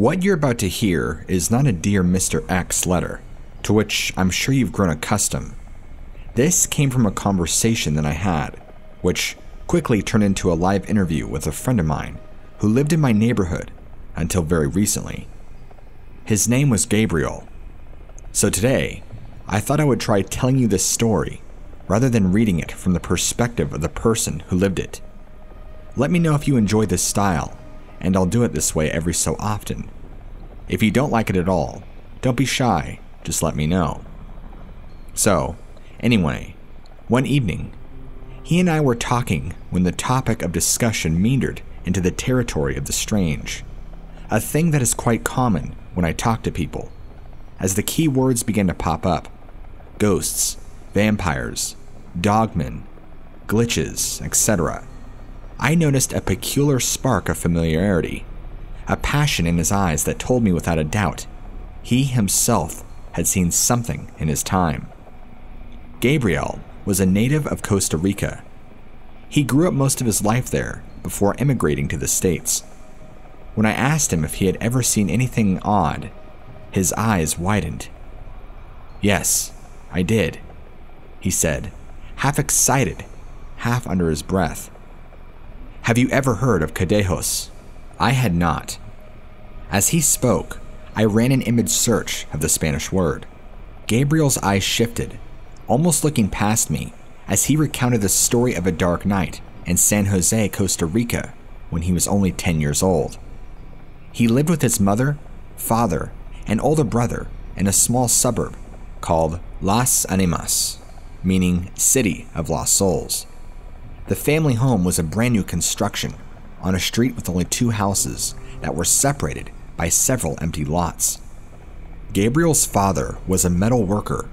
What you're about to hear is not a Dear Mr. X letter, to which I'm sure you've grown accustomed. This came from a conversation that I had, which quickly turned into a live interview with a friend of mine who lived in my neighborhood until very recently. His name was Gabriel. So today, I thought I would try telling you this story rather than reading it from the perspective of the person who lived it. Let me know if you enjoy this style, and I'll do it this way every so often. If you don't like it at all, don't be shy, just let me know. So, anyway, one evening, he and I were talking when the topic of discussion meandered into the territory of the strange, a thing that is quite common when I talk to people, as the key words began to pop up: ghosts, vampires, dogmen, glitches, etc. I noticed a peculiar spark of familiarity, a passion in his eyes that told me without a doubt he himself had seen something in his time. Gabriel was a native of Costa Rica. He grew up most of his life there before immigrating to the States. When I asked him if he had ever seen anything odd, his eyes widened. "Yes, I did," he said, half excited, half under his breath. "Have you ever heard of Cadejos?" I had not. As he spoke, I ran an image search of the Spanish word. Gabriel's eyes shifted, almost looking past me, as he recounted the story of a dark night in San Jose, Costa Rica, when he was only 10 years old. He lived with his mother, father, and older brother in a small suburb called Las Animas, meaning City of Lost Souls. The family home was a brand new construction on a street with only 2 houses that were separated by several empty lots. Gabriel's father was a metal worker,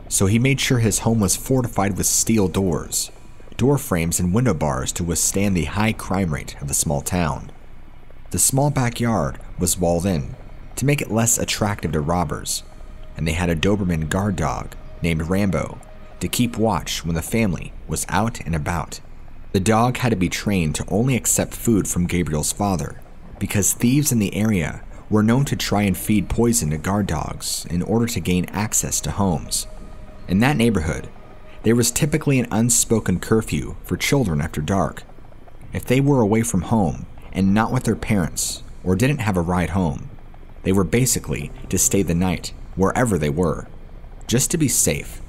so he made sure his home was fortified with steel doors, door frames, and window bars to withstand the high crime rate of the small town. The small backyard was walled in to make it less attractive to robbers, and they had a Doberman guard dog named Rambo to keep watch when the family was out and about. The dog had to be trained to only accept food from Gabriel's father, because thieves in the area were known to try and feed poison to guard dogs in order to gain access to homes. In that neighborhood, there was typically an unspoken curfew for children after dark. If they were away from home and not with their parents, or didn't have a ride home, they were basically to stay the night wherever they were, just to be safe.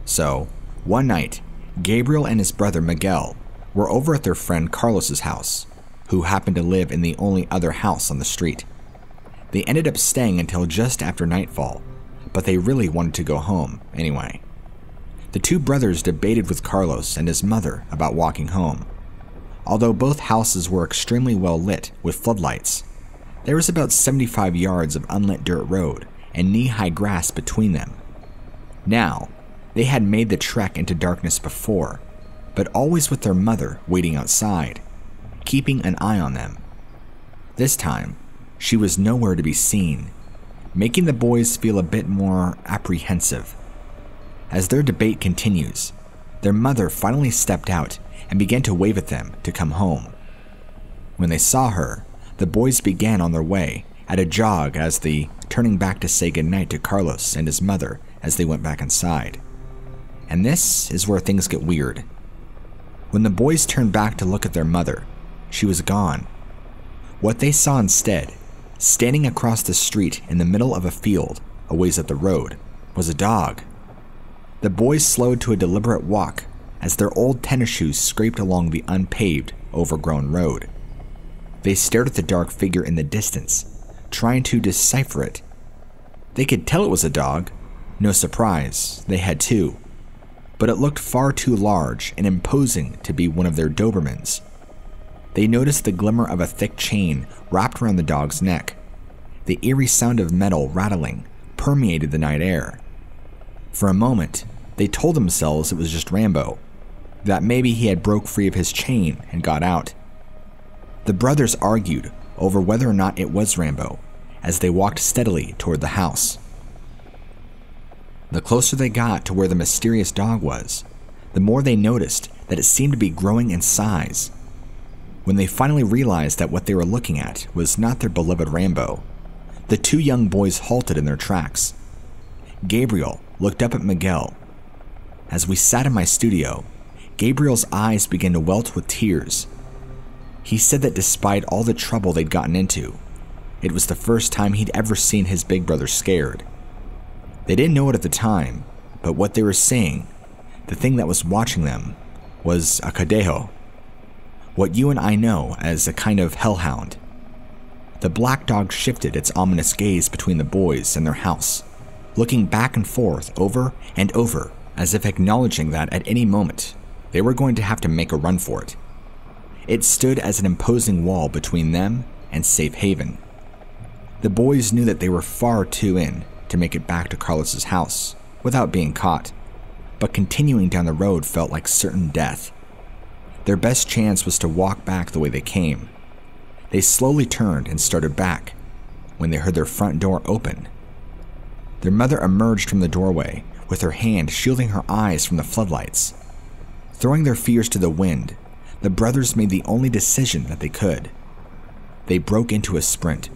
So, one night, Gabriel and his brother Miguel were over at their friend Carlos's house, who happened to live in the only other house on the street. They ended up staying until just after nightfall, but they really wanted to go home anyway. The 2 brothers debated with Carlos and his mother about walking home. Although both houses were extremely well lit with floodlights, there was about 75 yards of unlit dirt road and knee-high grass between them. Now, they had made the trek into darkness before, but always with their mother waiting outside, keeping an eye on them. This time, she was nowhere to be seen, making the boys feel a bit more apprehensive. As their debate continues, their mother finally stepped out and began to wave at them to come home. When they saw her, the boys began on their way at a jog as the turning back to say goodnight to Carlos and his mother as they went back inside. And this is where things get weird. When the boys turned back to look at their mother, she was gone. What they saw instead, standing across the street in the middle of a field a ways up the road, was a dog. The boys slowed to a deliberate walk as their old tennis shoes scraped along the unpaved, overgrown road. They stared at the dark figure in the distance, trying to decipher it. They could tell it was a dog. No surprise, they had 2. But it looked far too large and imposing to be one of their Dobermans. They noticed the glimmer of a thick chain wrapped around the dog's neck. The eerie sound of metal rattling permeated the night air. For a moment, they told themselves it was just Rambo, that maybe he had broke free of his chain and got out. The brothers argued over whether or not it was Rambo as they walked steadily toward the house. The closer they got to where the mysterious dog was, the more they noticed that it seemed to be growing in size. When they finally realized that what they were looking at was not their beloved Rambo, The two young boys halted in their tracks. Gabriel looked up at Miguel. As we sat in my studio, Gabriel's eyes began to welt with tears. He said that despite all the trouble they'd gotten into, it was the first time he'd ever seen his big brother scared. They didn't know it at the time, but what they were saying, the thing that was watching them, was a cadejo. What you and I know as a kind of hellhound. The black dog shifted its ominous gaze between the boys and their house, looking back and forth over and over, as if acknowledging that at any moment, they were going to have to make a run for it. It stood as an imposing wall between them and safe haven. The boys knew that they were far too in to make it back to Carlos's house without being caught, but continuing down the road felt like certain death. Their best chance was to walk back the way they came. They slowly turned and started back when they heard their front door open. Their mother emerged from the doorway with her hand shielding her eyes from the floodlights. Throwing their fears to the wind, the brothers made the only decision that they could. They broke into a sprint,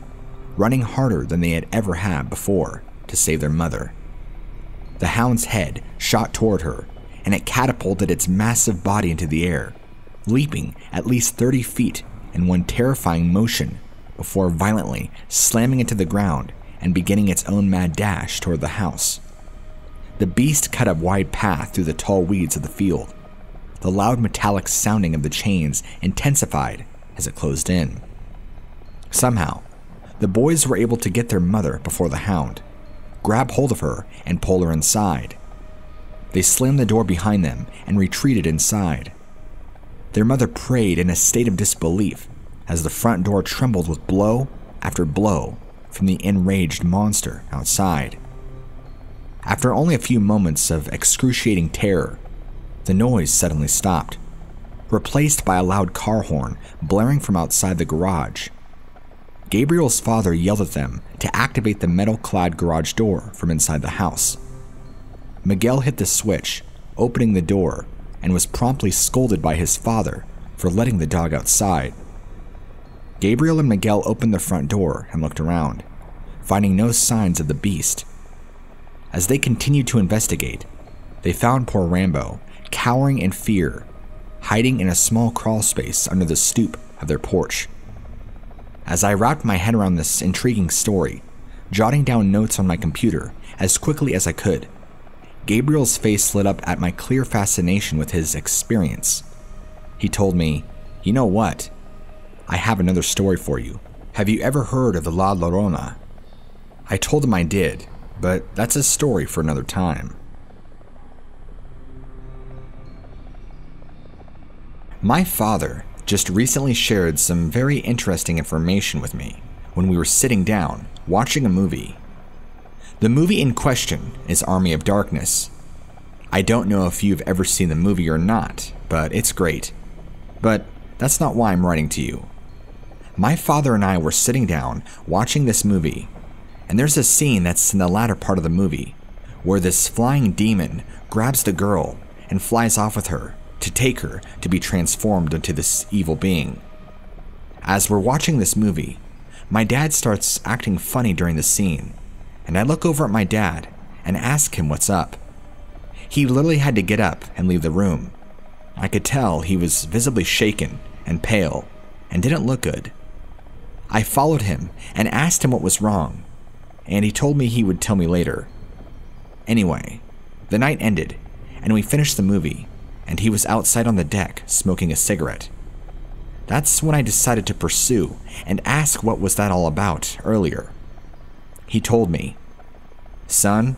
running harder than they had ever had before to save their mother. The hound's head shot toward her, and it catapulted its massive body into the air, leaping at least 30 feet in one terrifying motion before violently slamming into the ground and beginning its own mad dash toward the house. The beast cut a wide path through the tall weeds of the field. The loud metallic sounding of the chains intensified as it closed in. Somehow, the boys were able to get their mother before the hound, grab hold of her, and pull her inside. They slammed the door behind them and retreated inside. Their mother prayed in a state of disbelief as the front door trembled with blow after blow from the enraged monster outside. After only a few moments of excruciating terror, the noise suddenly stopped, replaced by a loud car horn blaring from outside the garage. Gabriel's father yelled at them to activate the metal-clad garage door from inside the house. Miguel hit the switch, opening the door, and was promptly scolded by his father for letting the dog outside. Gabriel and Miguel opened the front door and looked around, finding no signs of the beast. As they continued to investigate, they found poor Rambo cowering in fear, hiding in a small crawl space under the stoop of their porch. As I wrapped my head around this intriguing story, jotting down notes on my computer as quickly as I could, Gabriel's face lit up at my clear fascination with his experience. He told me, "You know what? I have another story for you. Have you ever heard of the La Llorona?" I told him I did, but that's a story for another time. My father just recently shared some very interesting information with me when we were sitting down watching a movie. The movie in question is Army of Darkness. I don't know if you've ever seen the movie or not, but it's great. But that's not why I'm writing to you. My father and I were sitting down watching this movie, and there's a scene that's in the latter part of the movie where this flying demon grabs the girl and flies off with her to take her to be transformed into this evil being. As we're watching this movie, my dad starts acting funny during the scene, and I look over at my dad and ask him what's up. He literally had to get up and leave the room. I could tell he was visibly shaken and pale and didn't look good. I followed him and asked him what was wrong, and he told me he would tell me later. Anyway, the night ended, and we finished the movie, and he was outside on the deck smoking a cigarette. That's when I decided to pursue and ask what was that all about earlier. He told me, "Son,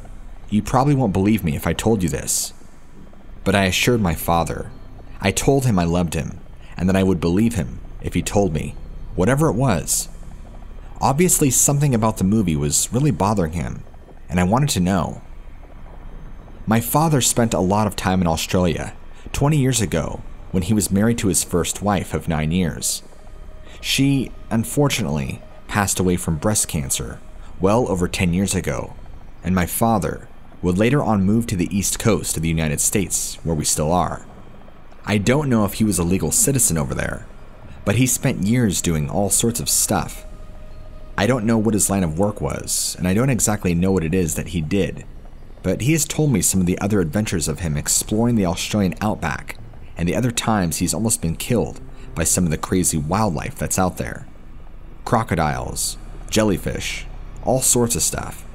you probably won't believe me if I told you this." But I assured my father. I told him I loved him, and that I would believe him if he told me, whatever it was. Obviously, something about the movie was really bothering him, and I wanted to know. My father spent a lot of time in Australia 20 years ago when he was married to his first wife of 9 years. She, unfortunately, passed away from breast cancer well over 10 years ago, and my father would later on move to the East Coast of the United States, where we still are. I don't know if he was a legal citizen over there, but he spent years doing all sorts of stuff. I don't know what his line of work was, and I don't exactly know what it is that he did, but he has told me some of the other adventures of him exploring the Australian outback, and the other times he's almost been killed by some of the crazy wildlife that's out there. Crocodiles, jellyfish, all sorts of stuff.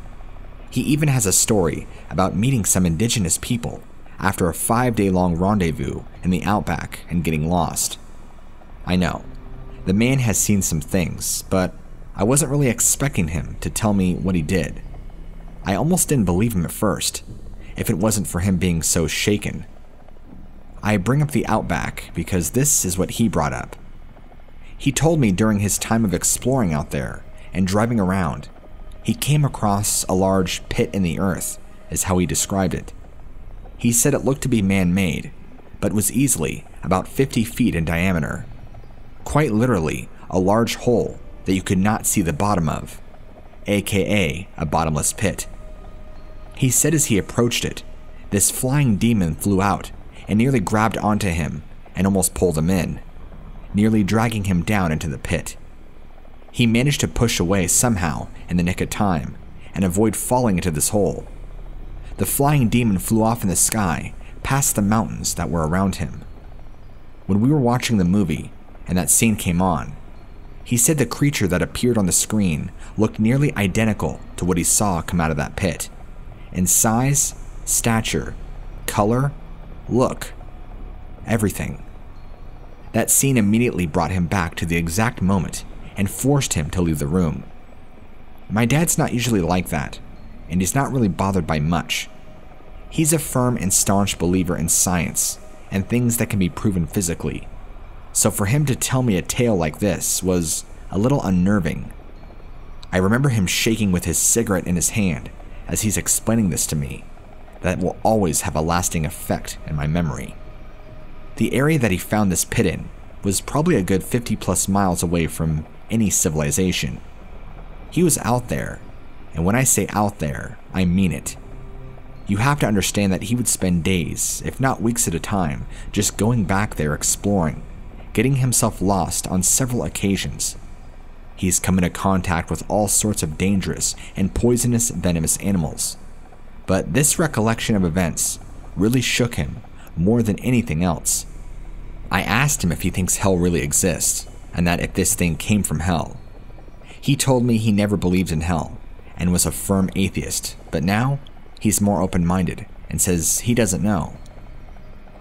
He even has a story about meeting some indigenous people after a 5-day-long rendezvous in the outback and getting lost. I know, the man has seen some things, but I wasn't really expecting him to tell me what he did. I almost didn't believe him at first, if it wasn't for him being so shaken. I bring up the outback because this is what he brought up. He told me during his time of exploring out there and driving around, he came across a large pit in the earth, is how he described it. He said it looked to be man-made, but was easily about 50 feet in diameter. Quite literally, a large hole that you could not see the bottom of, aka a bottomless pit. He said as he approached it, this flying demon flew out and nearly grabbed onto him and almost pulled him in, nearly dragging him down into the pit. He managed to push away somehow in the nick of time and avoid falling into this hole. The flying demon flew off in the sky past the mountains that were around him. When we were watching the movie and that scene came on, he said the creature that appeared on the screen looked nearly identical to what he saw come out of that pit, in size, stature, color, look, everything. That scene immediately brought him back to the exact moment and forced him to leave the room. My dad's not usually like that, and he's not really bothered by much. He's a firm and staunch believer in science and things that can be proven physically. So for him to tell me a tale like this was a little unnerving. I remember him shaking with his cigarette in his hand as he's explaining this to me. That will always have a lasting effect in my memory. The area that he found this pit in was probably a good 50+ miles away from any civilization. He was out there, and when I say out there, I mean it. You have to understand that he would spend days, if not weeks at a time, just going back there exploring, getting himself lost on several occasions. He's come into contact with all sorts of dangerous and poisonous venomous animals. But this recollection of events really shook him more than anything else. I asked him if he thinks hell really exists, and that if this thing came from hell. He told me he never believed in hell, and was a firm atheist, but now he's more open-minded and says he doesn't know.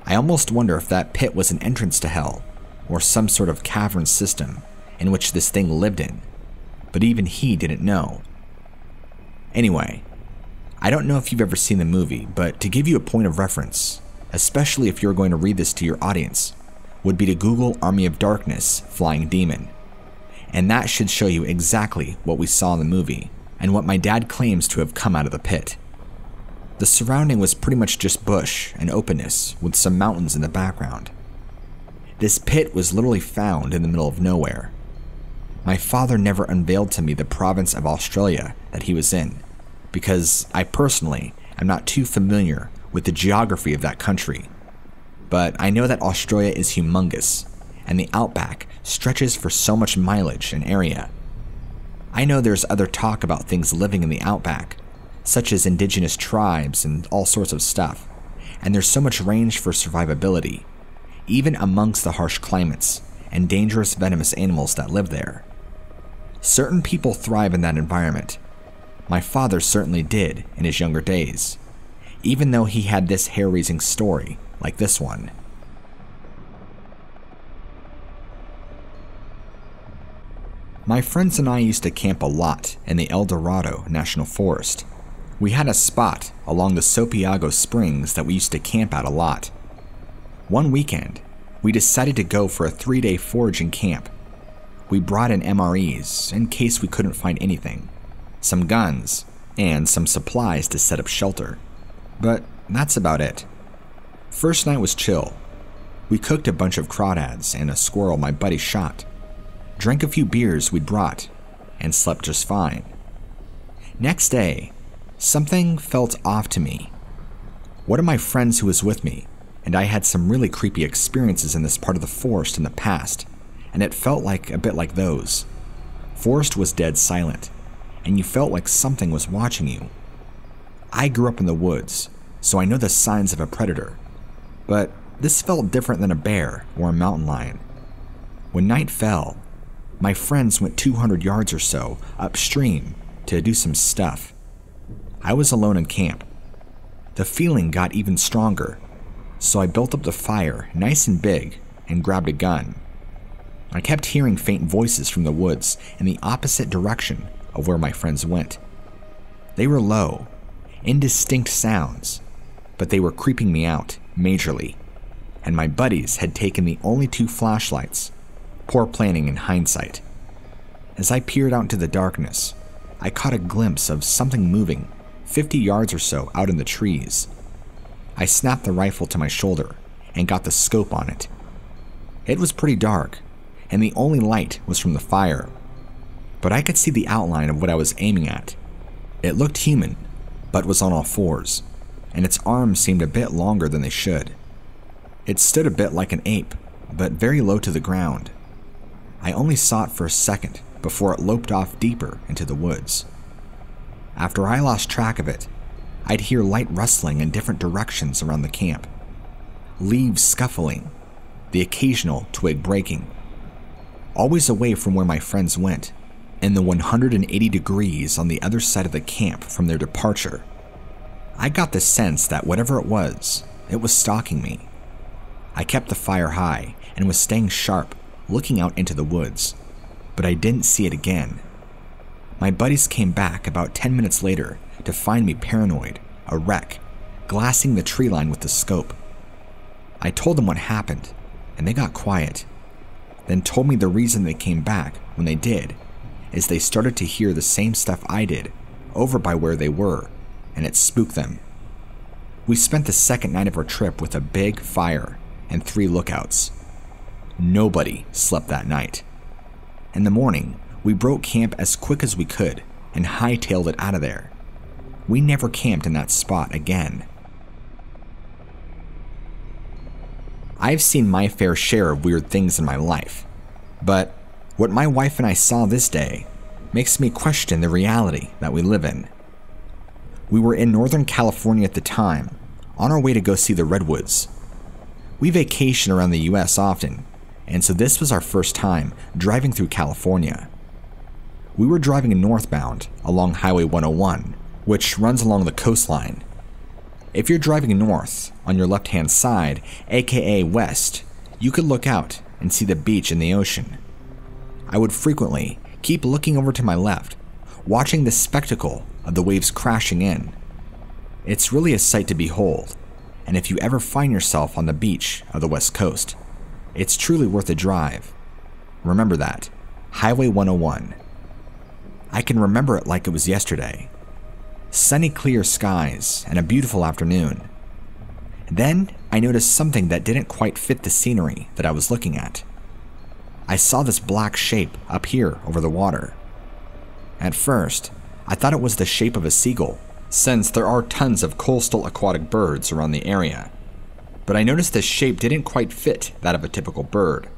I almost wonder if that pit was an entrance to hell, or some sort of cavern system in which this thing lived in, but even he didn't know. Anyway, I don't know if you've ever seen the movie, but to give you a point of reference, especially if you're going to read this to your audience, would be to Google Army of Darkness Flying Demon. And that should show you exactly what we saw in the movie, and what my dad claims to have come out of the pit. The surrounding was pretty much just bush and openness with some mountains in the background. This pit was literally found in the middle of nowhere. My father never unveiled to me the province of Australia that he was in, because I personally am not too familiar with the geography of that country. But I know that Australia is humongous, and the outback stretches for so much mileage and area. I know there's other talk about things living in the outback, such as indigenous tribes and all sorts of stuff, and there's so much range for survivability, even amongst the harsh climates and dangerous venomous animals that live there. Certain people thrive in that environment. My father certainly did in his younger days, even though he had this hair-raising story like this one. My friends and I used to camp a lot in the El Dorado National Forest. We had a spot along the Sopiago Springs that we used to camp at a lot. One weekend, we decided to go for a 3-day foraging camp. We brought in MREs in case we couldn't find anything, some guns, and some supplies to set up shelter. But that's about it. First night was chill. We cooked a bunch of crawdads and a squirrel my buddy shot, drank a few beers we'd brought, and slept just fine. Next day, something felt off to me. One of my friends who was with me and I had some really creepy experiences in this part of the forest in the past, and it felt like a bit like those. forest was dead silent, and you felt like something was watching you. I grew up in the woods, so I know the signs of a predator, but this felt different than a bear or a mountain lion. When night fell, my friends went 200 yards or so upstream to do some stuff. I was alone in camp. The feeling got even stronger, so I built up the fire nice and big and grabbed a gun. I kept hearing faint voices from the woods in the opposite direction of where my friends went. They were low, indistinct sounds, but they were creeping me out majorly, and my buddies had taken the only 2 flashlights. Poor planning in hindsight. As I peered out into the darkness, I caught a glimpse of something moving 50 yards or so out in the trees. I snapped the rifle to my shoulder and got the scope on it. It was pretty dark, and the only light was from the fire, but I could see the outline of what I was aiming at. It looked human, but was on all 4s, and its arms seemed a bit longer than they should. It stood a bit like an ape, but very low to the ground. I only saw it for a second before it loped off deeper into the woods. After I lost track of it, I'd hear light rustling in different directions around the camp, leaves scuffling, the occasional twig breaking. Always away from where my friends went, in the 180 degrees on the other side of the camp from their departure. I got the sense that whatever it was stalking me. I kept the fire high and was staying sharp, looking out into the woods, but I didn't see it again. My buddies came back about 10 minutes later to find me paranoid, a wreck, glassing the tree line with the scope. I told them what happened, and they got quiet, then told me the reason they came back when they did is they started to hear the same stuff I did over by where they were, and it spooked them. We spent the second night of our trip with a big fire and 3 lookouts. Nobody slept that night. In the morning, we broke camp as quick as we could and hightailed it out of there. We never camped in that spot again. I've seen my fair share of weird things in my life, but what my wife and I saw this day makes me question the reality that we live in. We were in Northern California at the time, on our way to go see the redwoods. We vacation around the US often, and so this was our first time driving through California. We were driving northbound along Highway 101, which runs along the coastline. If you're driving north on your left-hand side, aka west, you could look out and see the beach and the ocean. I would frequently keep looking over to my left, watching the spectacle of the waves crashing in. It's really a sight to behold, and if you ever find yourself on the beach of the West Coast, it's truly worth a drive. Remember that. Highway 101. I can remember it like it was yesterday. Sunny clear skies and a beautiful afternoon. Then I noticed something that didn't quite fit the scenery that I was looking at. I saw this black shape up here over the water. At first, I thought it was the shape of a seagull, since there are tons of coastal aquatic birds around the area. But I noticed this shape didn't quite fit that of a typical bird,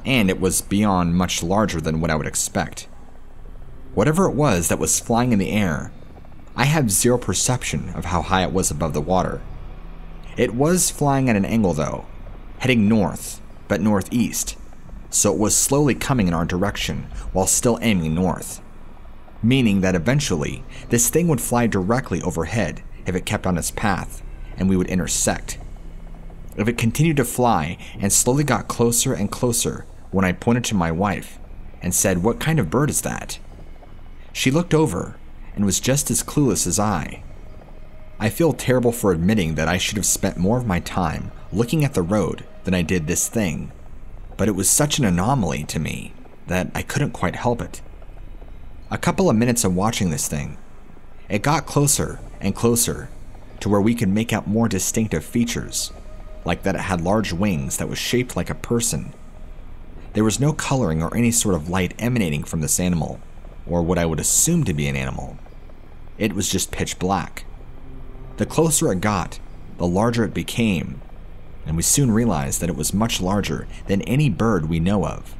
and it was beyond much larger than what I would expect. Whatever it was that was flying in the air, I have zero perception of how high it was above the water. It was flying at an angle though, heading north, but northeast, so it was slowly coming in our direction while still aiming north, meaning that eventually this thing would fly directly overhead if it kept on its path, and we would intersect. If it continued to fly and slowly got closer and closer when I pointed to my wife and said, "What kind of bird is that?" She looked over and was just as clueless as I. I feel terrible for admitting that I should have spent more of my time looking at the road than I did this thing, but it was such an anomaly to me that I couldn't quite help it. A couple of minutes of watching this thing, it got closer and closer to where we could make out more distinctive features, like that it had large wings that was shaped like a person. There was no coloring or any sort of light emanating from this animal, or what I would assume to be an animal. It was just pitch black. The closer it got, the larger it became, and we soon realized that it was much larger than any bird we know of.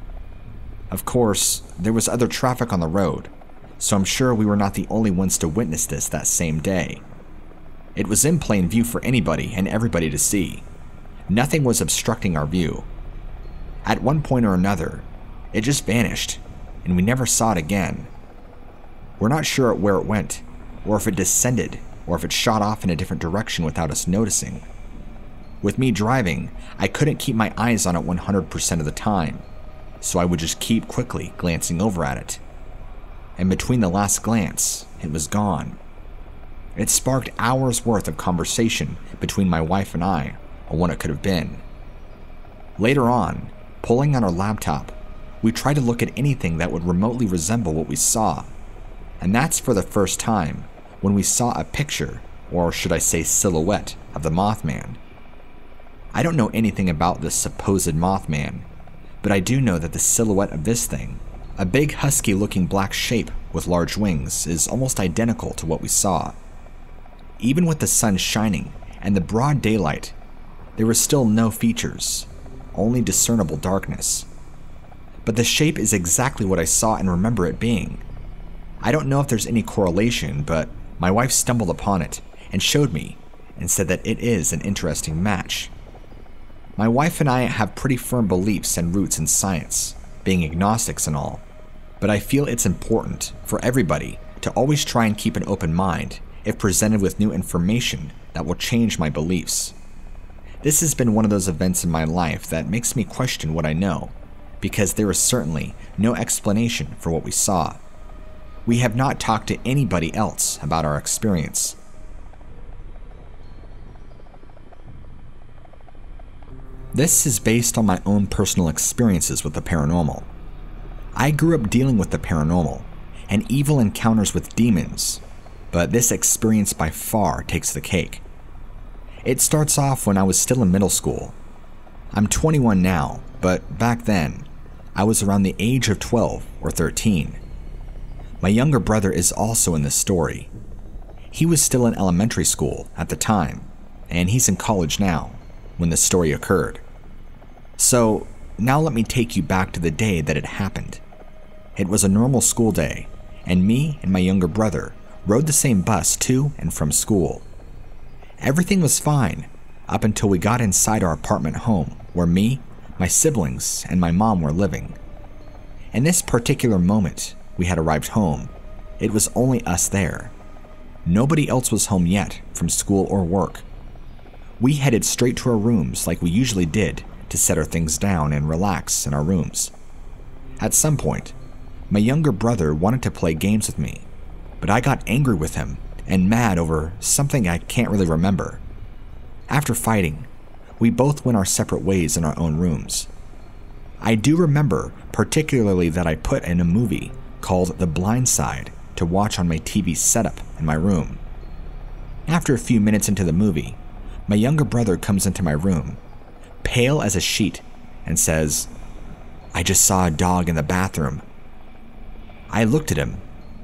Of course, there was other traffic on the road, so I'm sure we were not the only ones to witness this that same day. It was in plain view for anybody and everybody to see. Nothing was obstructing our view. At one point or another, it just vanished, and we never saw it again. We're not sure where it went, or if it descended, or if it shot off in a different direction without us noticing. With me driving, I couldn't keep my eyes on it 100% of the time, so I would just keep quickly glancing over at it. And between the last glance, it was gone. It sparked hours worth of conversation between my wife and I on what it could have been. Later on, pulling on our laptop, we tried to look at anything that would remotely resemble what we saw, and that's for the first time when we saw a picture, or should I say silhouette, of the Mothman. I don't know anything about this supposed Mothman, but I do know that the silhouette of this thing, a big husky-looking black shape with large wings, is almost identical to what we saw. Even with the sun shining and the broad daylight, there were still no features, only discernible darkness. But the shape is exactly what I saw and remember it being. I don't know if there's any correlation, but my wife stumbled upon it and showed me and said that it is an interesting match. My wife and I have pretty firm beliefs and roots in science, being agnostics and all, but I feel it's important for everybody to always try and keep an open mind if presented with new information that will change my beliefs. This has been one of those events in my life that makes me question what I know, because there is certainly no explanation for what we saw. We have not talked to anybody else about our experience. This is based on my own personal experiences with the paranormal. I grew up dealing with the paranormal and evil encounters with demons, but this experience by far takes the cake. It starts off when I was still in middle school. I'm 21 now, but back then, I was around the age of 12 or 13. My younger brother is also in this story. He was still in elementary school at the time, and he's in college now, when this story occurred. So, now let me take you back to the day that it happened. It was a normal school day, and me and my younger brother rode the same bus to and from school. Everything was fine up until we got inside our apartment home where me, my siblings, and my mom were living. In this particular moment we had arrived home, it was only us there. Nobody else was home yet from school or work. We headed straight to our rooms like we usually did to set our things down and relax in our rooms. At some point, my younger brother wanted to play games with me, but I got angry with him and mad over something I can't really remember. After fighting, we both went our separate ways in our own rooms. I do remember particularly that I put in a movie called The Blind Side to watch on my TV setup in my room. After a few minutes into the movie, my younger brother comes into my room, pale as a sheet, and says, "I just saw a dog in the bathroom." I looked at him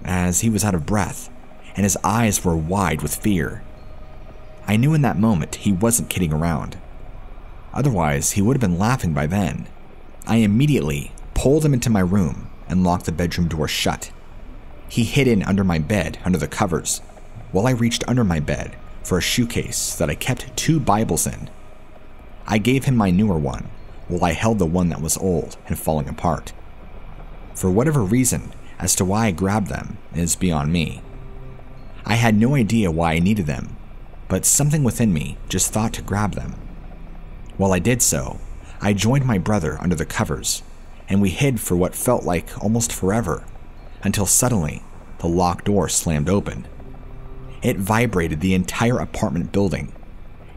as he was out of breath, and his eyes were wide with fear. I knew in that moment he wasn't kidding around. Otherwise, he would have been laughing by then. I immediately pulled him into my room and locked the bedroom door shut. He hid in under my bed under the covers, while I reached under my bed for a shoe case that I kept 2 Bibles in. I gave him my newer one, while I held the one that was old and falling apart. For whatever reason, as to why I grabbed them is beyond me. I had no idea why I needed them, but something within me just thought to grab them. While I did so, I joined my brother under the covers, and we hid for what felt like almost forever, until suddenly the locked door slammed open. It vibrated the entire apartment building,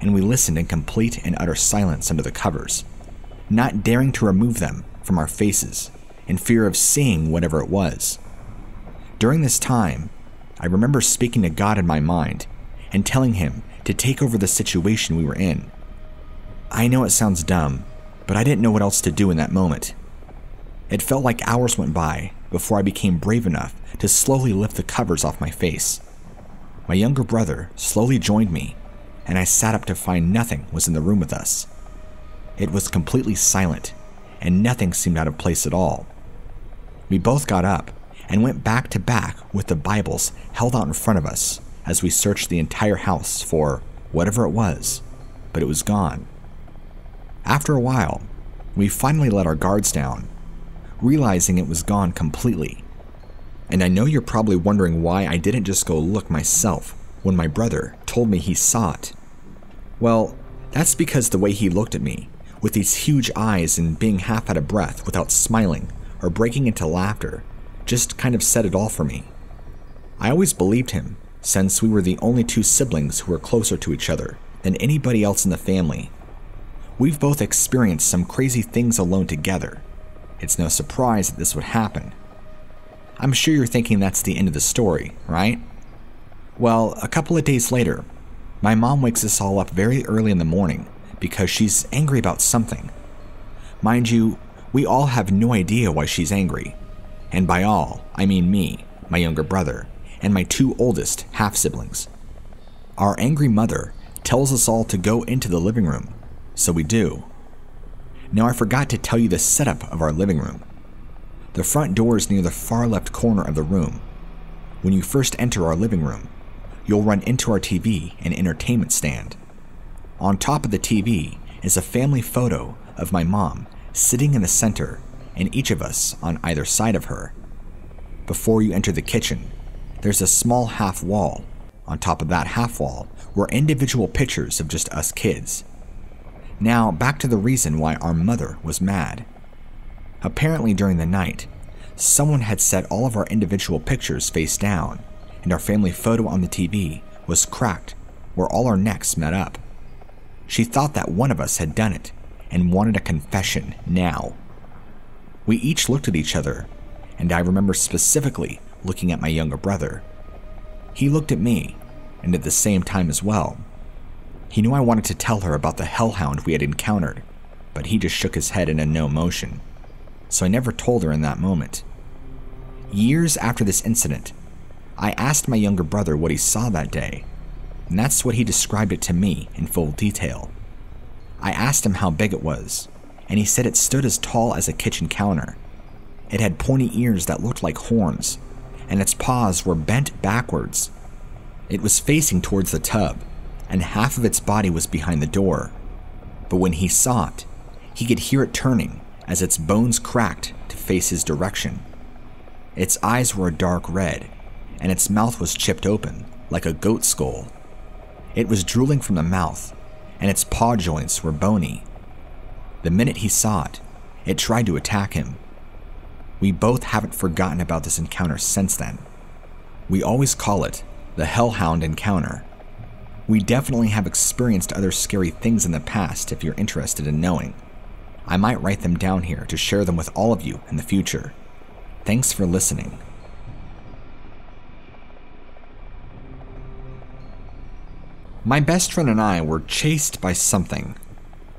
and we listened in complete and utter silence under the covers, not daring to remove them from our faces in fear of seeing whatever it was. During this time, I remember speaking to God in my mind and telling him to take over the situation we were in. I know it sounds dumb, but I didn't know what else to do in that moment. It felt like hours went by before I became brave enough to slowly lift the covers off my face. My younger brother slowly joined me, and I sat up to find nothing was in the room with us. It was completely silent, and nothing seemed out of place at all. We both got up and went back to back with the Bibles held out in front of us as we searched the entire house for whatever it was, but it was gone. After a while, we finally let our guards down, realizing it was gone completely. And I know you're probably wondering why I didn't just go look myself when my brother told me he saw it. Well, that's because the way he looked at me, with these huge eyes and being half out of breath without smiling or breaking into laughter, just kind of said it all for me. I always believed him, since we were the only two siblings who were closer to each other than anybody else in the family. We've both experienced some crazy things alone together. It's no surprise that this would happen. I'm sure you're thinking that's the end of the story, right? Well, a couple of days later, my mom wakes us all up very early in the morning because she's angry about something. Mind you, we all have no idea why she's angry. And by all, I mean me, my younger brother, and my two oldest half-siblings. Our angry mother tells us all to go into the living room, so we do. Now I forgot to tell you the setup of our living room. The front door is near the far left corner of the room. When you first enter our living room, you'll run into our TV and entertainment stand. On top of the TV is a family photo of my mom sitting in the center and each of us on either side of her. Before you enter the kitchen, there's a small half wall. On top of that half wall were individual pictures of just us kids. Now back to the reason why our mother was mad. Apparently during the night, someone had set all of our individual pictures face down, and our family photo on the TV was cracked where all our necks met up. She thought that one of us had done it and wanted a confession now. We each looked at each other, and I remember specifically looking at my younger brother. He looked at me, and at the same time as well. He knew I wanted to tell her about the hellhound we had encountered, but he just shook his head in a no motion, so I never told her in that moment. Years after this incident, I asked my younger brother what he saw that day, and that's what he described it to me in full detail. I asked him how big it was, and he said it stood as tall as a kitchen counter. It had pointy ears that looked like horns, and its paws were bent backwards. It was facing towards the tub, and half of its body was behind the door. But when he saw it, he could hear it turning as its bones cracked to face his direction. Its eyes were a dark red, and its mouth was chipped open like a goat skull. It was drooling from the mouth, and its paw joints were bony. The minute he saw it, it tried to attack him. We both haven't forgotten about this encounter since then. We always call it the Hellhound encounter. We definitely have experienced other scary things in the past if you're interested in knowing. I might write them down here to share them with all of you in the future. Thanks for listening. My best friend and I were chased by something.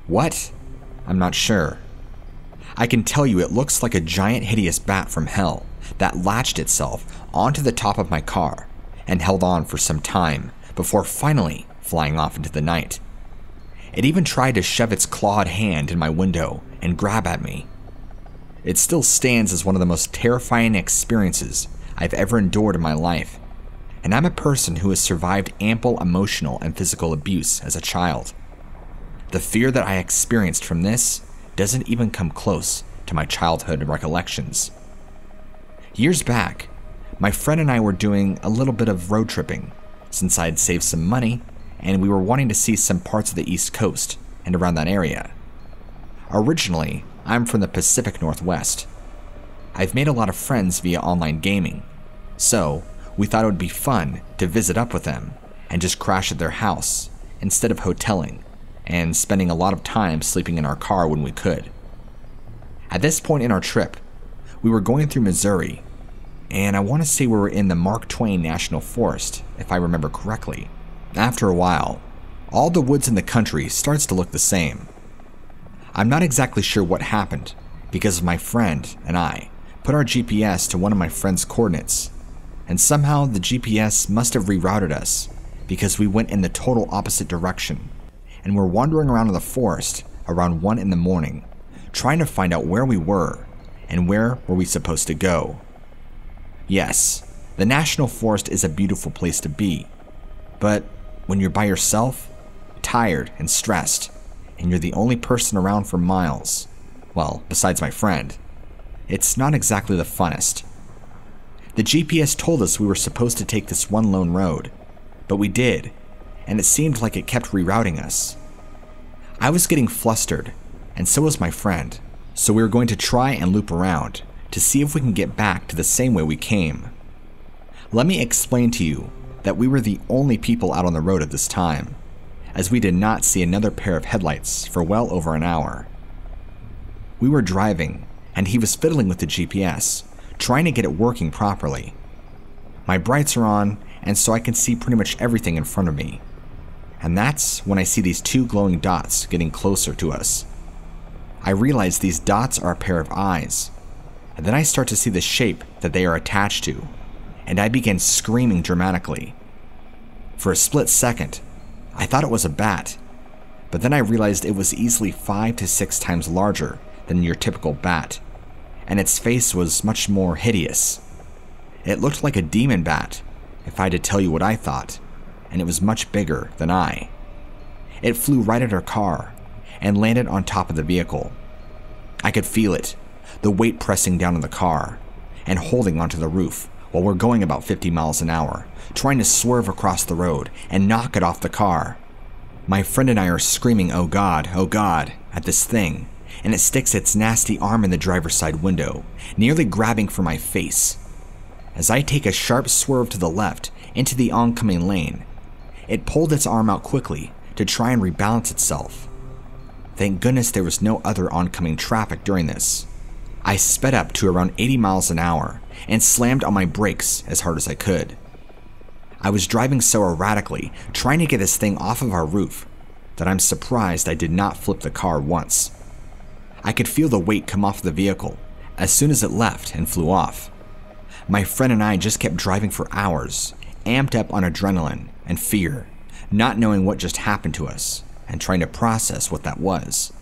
What? I'm not sure. I can tell you it looks like a giant hideous bat from hell that latched itself onto the top of my car and held on for some time before finally flying off into the night. It even tried to shove its clawed hand in my window and grab at me. It still stands as one of the most terrifying experiences I've ever endured in my life, and I'm a person who has survived ample emotional and physical abuse as a child. The fear that I experienced from this doesn't even come close to my childhood recollections. Years back, my friend and I were doing a little bit of road tripping since I'd saved some money and we were wanting to see some parts of the East Coast and around that area. Originally, I'm from the Pacific Northwest. I've made a lot of friends via online gaming, so we thought it would be fun to visit up with them and just crash at their house instead of hoteling and spending a lot of time sleeping in our car when we could. At this point in our trip, we were going through Missouri, and I want to say we were in the Mark Twain National Forest, if I remember correctly. After a while, all the woods in the country starts to look the same. I'm not exactly sure what happened, because my friend and I put our GPS to one of my friend's coordinates, and somehow the GPS must have rerouted us because we went in the total opposite direction, and were wandering around in the forest around 1 in the morning, trying to find out where we were and where were we supposed to go? Yes, the National Forest is a beautiful place to be, but when you're by yourself, tired and stressed, and you're the only person around for miles, well, besides my friend, it's not exactly the funnest. The GPS told us we were supposed to take this one lone road, but we did, and it seemed like it kept rerouting us. I was getting flustered, and so was my friend, so we were going to try and loop around to see if we can get back to the same way we came. Let me explain to you that we were the only people out on the road at this time, as we did not see another pair of headlights for well over an hour. We were driving, and he was fiddling with the GPS, trying to get it working properly. My brights are on, and so I can see pretty much everything in front of me. And that's when I see these two glowing dots getting closer to us. I realize these dots are a pair of eyes, and then I start to see the shape that they are attached to, and I begin screaming dramatically. For a split second, I thought it was a bat, but then I realized it was easily 5 to 6 times larger than your typical bat, and its face was much more hideous. It looked like a demon bat, if I had to tell you what I thought, and it was much bigger than I. It flew right at our car and landed on top of the vehicle. I could feel it, the weight pressing down on the car and holding onto the roof while we're going about 50 miles an hour, trying to swerve across the road and knock it off the car. My friend and I are screaming, oh God," at this thing, and it sticks its nasty arm in the driver's side window, nearly grabbing for my face. As I take a sharp swerve to the left into the oncoming lane, it pulled its arm out quickly to try and rebalance itself. Thank goodness there was no other oncoming traffic during this. I sped up to around 80 miles an hour and slammed on my brakes as hard as I could. I was driving so erratically, trying to get this thing off of our roof, that I'm surprised I did not flip the car once. I could feel the weight come off the vehicle as soon as it left and flew off. My friend and I just kept driving for hours, amped up on adrenaline and fear, not knowing what just happened to us and trying to process what that was.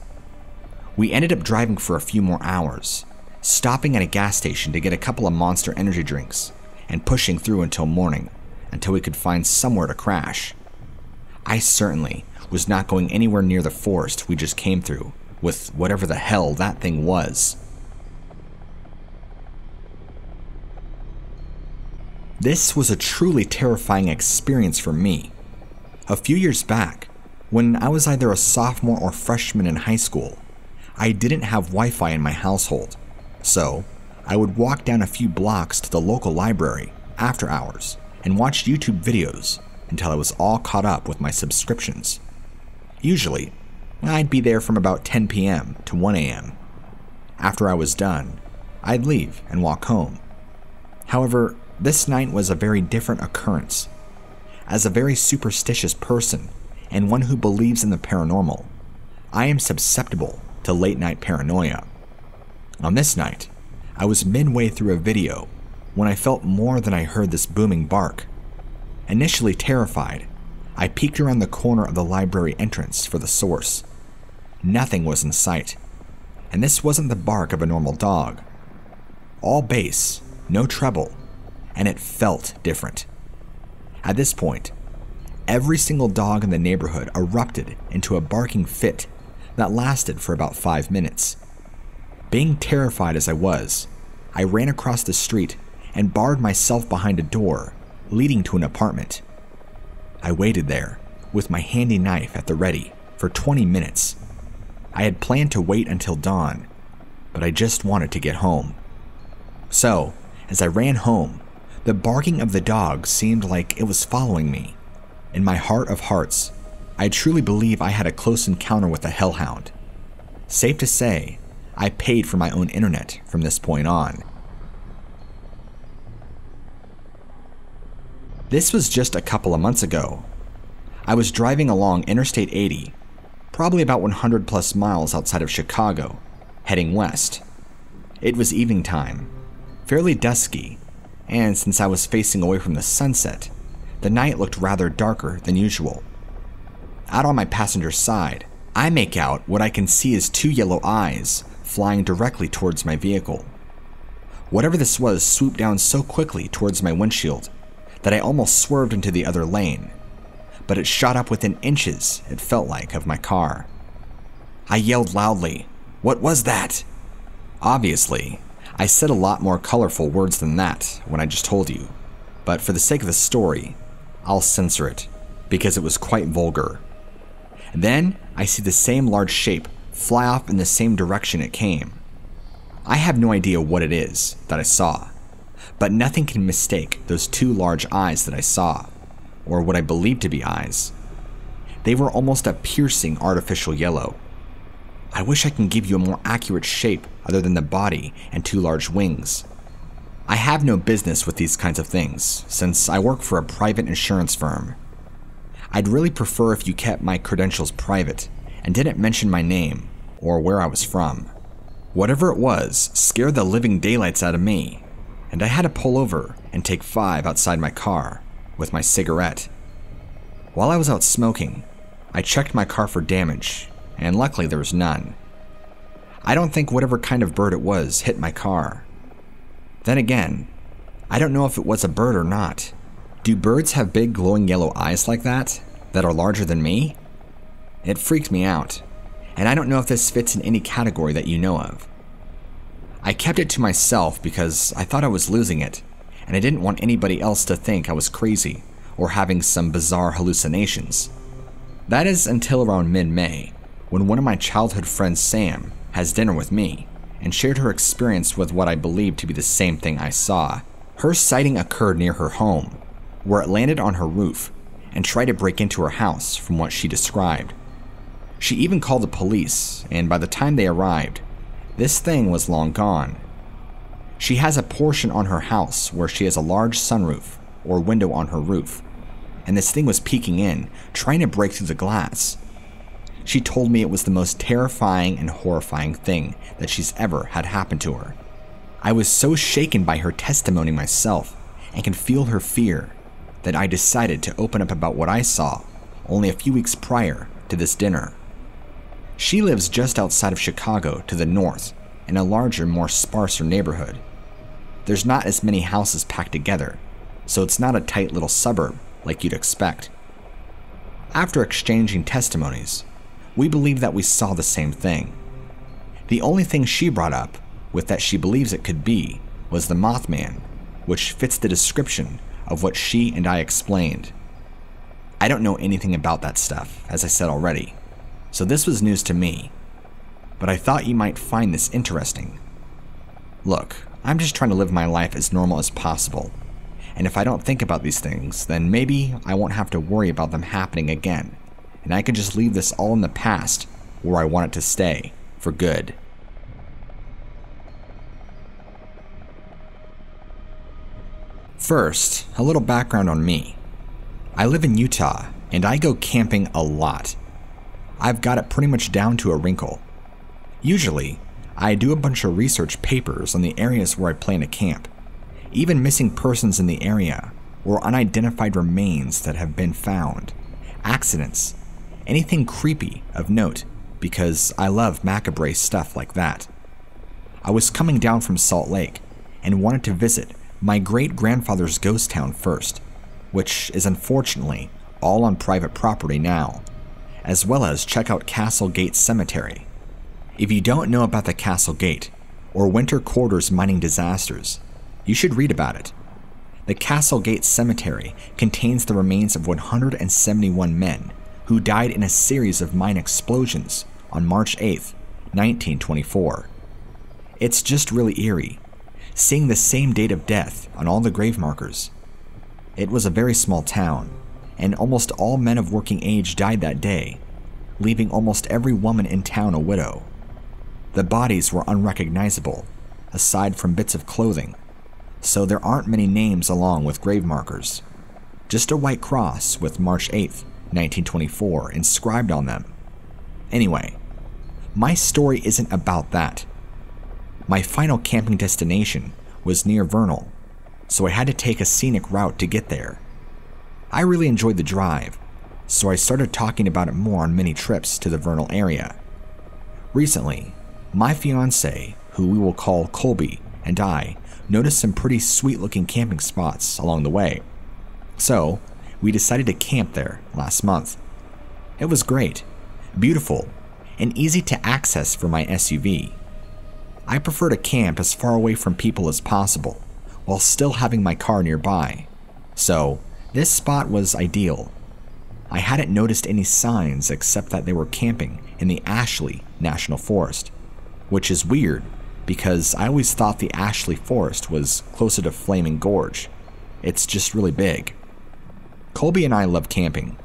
We ended up driving for a few more hours, stopping at a gas station to get a couple of Monster energy drinks and pushing through until morning, until we could find somewhere to crash. I certainly was not going anywhere near the forest we just came through with whatever the hell that thing was. This was a truly terrifying experience for me. A few years back, when I was either a sophomore or freshman in high school, I didn't have Wi-Fi in my household, so I would walk down a few blocks to the local library after hours and watch YouTube videos until I was all caught up with my subscriptions. Usually, I'd be there from about 10 p.m. to 1 a.m. After I was done, I'd leave and walk home. However, this night was a very different occurrence. As a very superstitious person and one who believes in the paranormal, I am susceptible to late-night paranoia. On this night, I was midway through a video when I felt more than I heard this booming bark. Initially terrified, I peeked around the corner of the library entrance for the source. Nothing was in sight, and this wasn't the bark of a normal dog. All bass, no treble, and it felt different. At this point, every single dog in the neighborhood erupted into a barking fit that lasted for about 5 minutes. Being terrified as I was, I ran across the street and barred myself behind a door leading to an apartment. I waited there with my handy knife at the ready for 20 minutes. I had planned to wait until dawn, but I just wanted to get home. So, as I ran home, the barking of the dog seemed like it was following me. In my heart of hearts, I truly believe I had a close encounter with a hellhound. Safe to say, I paid for my own internet from this point on. This was just a couple of months ago. I was driving along Interstate 80, probably about 100 plus miles outside of Chicago, heading west. It was evening time, fairly dusky, and since I was facing away from the sunset, the night looked rather darker than usual. Out on my passenger side, I make out what I can see as 2 yellow eyes flying directly towards my vehicle, Whatever this was swooped down so quickly towards my windshield that I almost swerved into the other lane, but it shot up within inches, it felt like, of my car. I yelled loudly, "What was that?" Obviously, I said a lot more colorful words than that when I just told you, but for the sake of the story, I'll censor it, because it was quite vulgar. Then, I see the same large shape fly off in the same direction it came. I have no idea what it is that I saw, but nothing can mistake those two large eyes that I saw, or what I believe to be eyes. They were almost a piercing artificial yellow. I wish I can give you a more accurate shape other than the body and two large wings. I have no business with these kinds of things, since I work for a private insurance firm. I'd really prefer if you kept my credentials private and didn't mention my name or where I was from. Whatever it was scared the living daylights out of me, and I had to pull over and take 5 outside my car with my cigarette. While I was out smoking, I checked my car for damage, and luckily there was none. I don't think whatever kind of bird it was hit my car. Then again, I don't know if it was a bird or not. Do birds have big glowing yellow eyes like that are larger than me? It freaked me out, and I don't know if this fits in any category that you know of. I kept it to myself because I thought I was losing it, and I didn't want anybody else to think I was crazy or having some bizarre hallucinations. That is until around mid-May, when one of my childhood friends, Sam, has dinner with me and shared her experience with what I believe to be the same thing I saw. Her sighting occurred near her home, where it landed on her roof and tried to break into her house from what she described. She even called the police, and by the time they arrived, this thing was long gone. She has a portion on her house where she has a large sunroof or window on her roof, and this thing was peeking in, trying to break through the glass. She told me it was the most terrifying and horrifying thing that she's ever had happen to her. I was so shaken by her testimony myself and can feel her fear that I decided to open up about what I saw only a few weeks prior to this dinner. She lives just outside of Chicago to the north in a larger, more sparser neighborhood. There's not as many houses packed together, so it's not a tight little suburb like you'd expect. After exchanging testimonies, we believe that we saw the same thing. The only thing she brought up with that she believes it could be was the Mothman, which fits the description of what she and I explained. I don't know anything about that stuff, as I said already, so this was news to me, but I thought you might find this interesting. Look, I'm just trying to live my life as normal as possible, and if I don't think about these things, then maybe I won't have to worry about them happening again, and I can just leave this all in the past where I want it to stay, for good. First, a little background on me. I live in Utah, and I go camping a lot. I've got it pretty much down to a wrinkle. Usually, I do a bunch of research papers on the areas where I plan to camp, even missing persons in the area, or unidentified remains that have been found, accidents, anything creepy of note, because I love macabre stuff like that. I was coming down from Salt Lake and wanted to visit my great-grandfather's ghost town first, which is unfortunately all on private property now, as well as check out Castle Gate Cemetery. If you don't know about the Castle Gate or winter quarters mining disasters, you should read about it. The Castle Gate Cemetery contains the remains of 171 men who died in a series of mine explosions on March 8th, 1924. It's just really eerie, seeing the same date of death on all the grave markers. It was a very small town, and almost all men of working age died that day, leaving almost every woman in town a widow. The bodies were unrecognizable, aside from bits of clothing, so there aren't many names along with grave markers. Just a white cross with March 8th, 1924 inscribed on them. Anyway, my story isn't about that. My final camping destination was near Vernal, so I had to take a scenic route to get there. I really enjoyed the drive, so I started talking about it more on many trips to the Vernal area. Recently, my fiance, who we will call Colby, and I noticed some pretty sweet looking camping spots along the way. So, we decided to camp there last month. It was great, beautiful, and easy to access for my SUV. I prefer to camp as far away from people as possible, while still having my car nearby. So, this spot was ideal. I hadn't noticed any signs except that they were camping in the Ashley National Forest, which is weird because I always thought the Ashley Forest was closer to Flaming Gorge. It's just really big. Colby and I love camping,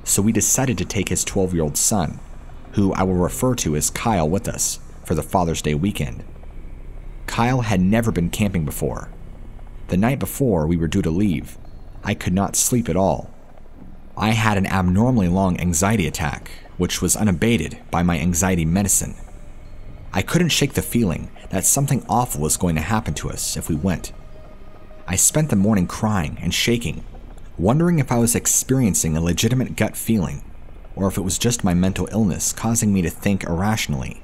so we decided to take his 12-year-old son, who I will refer to as Kyle, with us for the Father's Day weekend. Kyle had never been camping before. The night before we were due to leave, I could not sleep at all. I had an abnormally long anxiety attack, which was unabated by my anxiety medicine. I couldn't shake the feeling that something awful was going to happen to us if we went. I spent the morning crying and shaking, wondering if I was experiencing a legitimate gut feeling, or if it was just my mental illness causing me to think irrationally.